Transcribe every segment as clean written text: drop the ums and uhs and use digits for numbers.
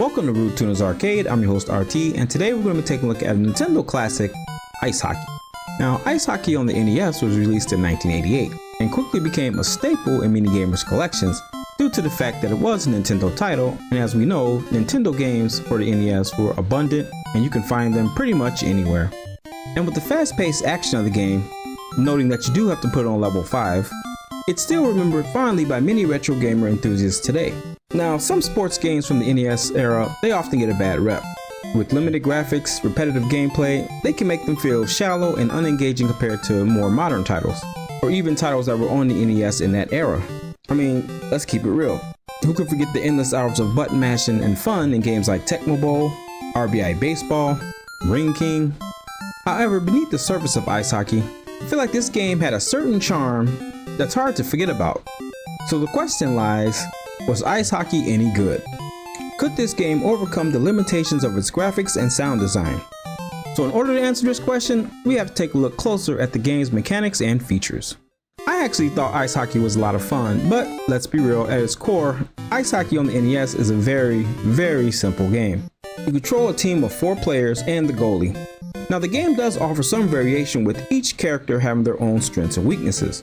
Welcome to Rude Tuner's Arcade. I'm your host RT, and today we're going to be taking a look at a Nintendo classic, Ice Hockey. Now, Ice Hockey on the NES was released in 1988 and quickly became a staple in many gamers' collections due to the fact that it was a Nintendo title, and as we know, Nintendo games for the NES were abundant and you can find them pretty much anywhere. And with the fast-paced action of the game, noting that you do have to put it on level 5, it's still remembered fondly by many retro gamer enthusiasts today. Now, some sports games from the NES era, they often get a bad rep. With limited graphics, repetitive gameplay, they can make them feel shallow and unengaging compared to more modern titles, or even titles that were on the NES in that era. I mean, let's keep it real. Who could forget the endless hours of button mashing and fun in games like Tecmo Bowl, RBI Baseball, Ring King? However, beneath the surface of Ice Hockey, I feel like this game had a certain charm that's hard to forget about. So the question lies, was Ice Hockey any good? Could this game overcome the limitations of its graphics and sound design? So in order to answer this question, we have to take a look closer at the game's mechanics and features. I actually thought Ice Hockey was a lot of fun, but let's be real, at its core, Ice Hockey on the NES is a very simple game. You control a team of 4 players and the goalie. Now the game does offer some variation with each character having their own strengths and weaknesses.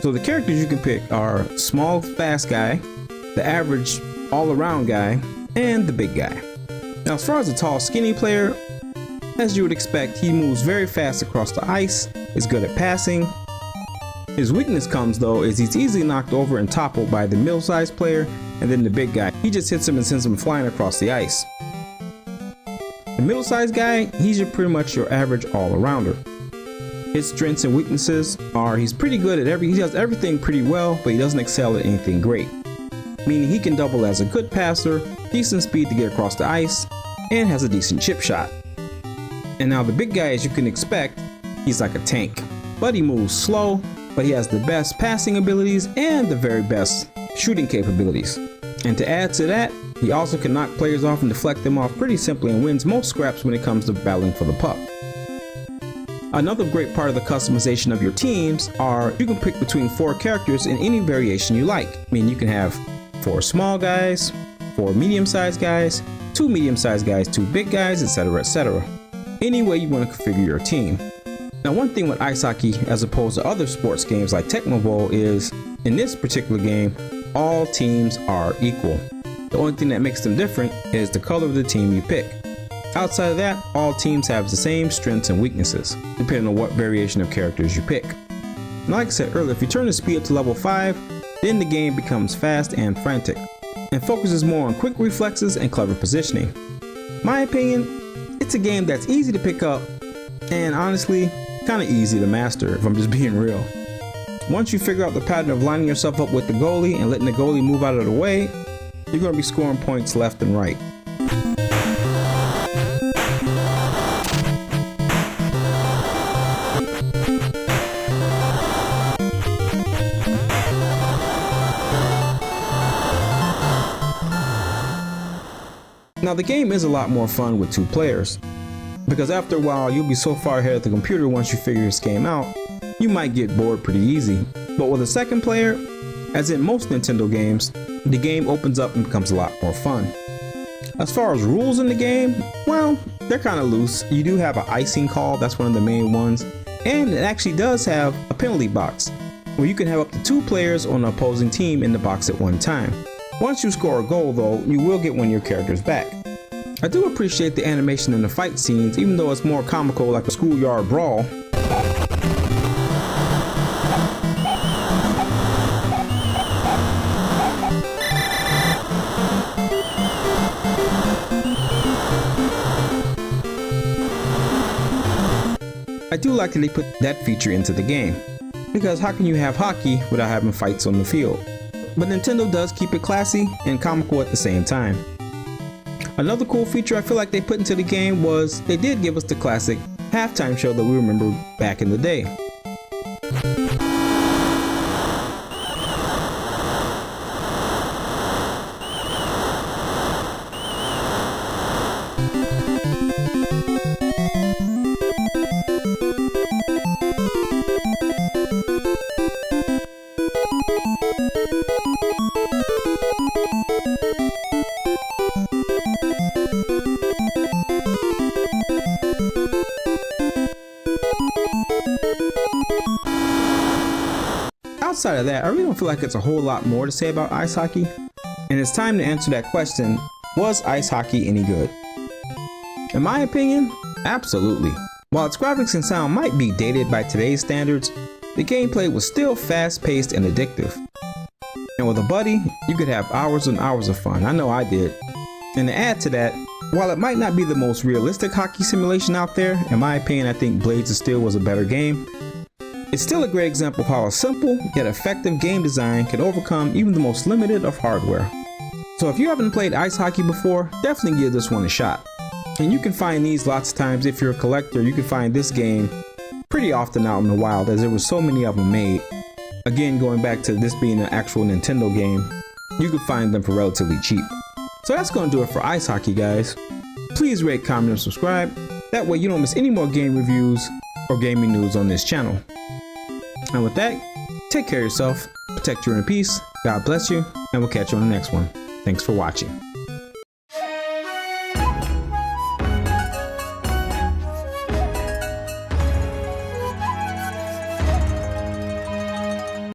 So the characters you can pick are small, fast guy, the average all-around guy, and the big guy. Now as far as the tall, skinny player, as you would expect, he moves very fast across the ice, is good at passing. His weakness comes though is he's easily knocked over and toppled by the middle-sized player, and then the big guy. He just hits him and sends him flying across the ice. The middle-sized guy, he's pretty much your average all-arounder. His strengths and weaknesses are he's pretty good at he does everything pretty well, but he doesn't excel at anything great. Meaning he can double as a good passer, decent speed to get across the ice, and has a decent chip shot. And now the big guy, as you can expect, he's like a tank. But he moves slow, but he has the best passing abilities and the very best shooting capabilities. And to add to that, he also can knock players off and deflect them off pretty simply and wins most scraps when it comes to battling for the puck. Another great part of the customization of your teams are you can pick between 4 characters in any variation you like. I mean, you can have 4 small guys, 4 medium-sized guys, 2 medium-sized guys, 2 big guys, etc, etc. Any way you want to configure your team. Now one thing with Ice Hockey as opposed to other sports games like Tecmo Bowl is, in this particular game, all teams are equal. The only thing that makes them different is the color of the team you pick. Outside of that, all teams have the same strengths and weaknesses, depending on what variation of characters you pick. Now, like I said earlier, if you turn the speed up to level 5, then the game becomes fast and frantic, and focuses more on quick reflexes and clever positioning. My opinion, it's a game that's easy to pick up, and honestly, kind of easy to master if I'm just being real. Once you figure out the pattern of lining yourself up with the goalie and letting the goalie move out of the way, you're going to be scoring points left and right. Now the game is a lot more fun with 2 players, because after a while you'll be so far ahead of the computer once you figure this game out, you might get bored pretty easy. But with a second player, as in most Nintendo games, the game opens up and becomes a lot more fun. As far as rules in the game, well, they're kind of loose. You do have an icing call, that's one of the main ones, and it actually does have a penalty box, where you can have up to 2 players on an opposing team in the box at one time. Once you score a goal though, you will get one of your characters back. I do appreciate the animation in the fight scenes, even though it's more comical like a schoolyard brawl. I do like that they put that feature into the game, because how can you have hockey without having fights on the field? But Nintendo does keep it classy and comical at the same time. Another cool feature I feel like they put into the game was they did give us the classic halftime show that we remember back in the day. outside of that, I really don't feel like it's a whole lot more to say about ice hockey. And it's time to answer that question, was ice hockey any good? In my opinion, absolutely. While its graphics and sound might be dated by today's standards, the gameplay was still fast-paced and addictive. And with a buddy, you could have hours and hours of fun. I know I did. And to add to that, while it might not be the most realistic hockey simulation out there, in my opinion I think Blades of Steel was a better game, it's still a great example of how a simple yet effective game design can overcome even the most limited of hardware. So if you haven't played ice hockey before, definitely give this one a shot. And you can find these lots of times. If you're a collector, you can find this game pretty often out in the wild, as there were so many of them made. Again, going back to this being an actual Nintendo game, you can find them for relatively cheap. So that's going to do it for ice hockey, guys. Please rate, comment, and subscribe. That way you don't miss any more game reviews or gaming news on this channel. And with that, take care of yourself, protect your inner peace, God bless you, and we'll catch you on the next one. Thanks for watching.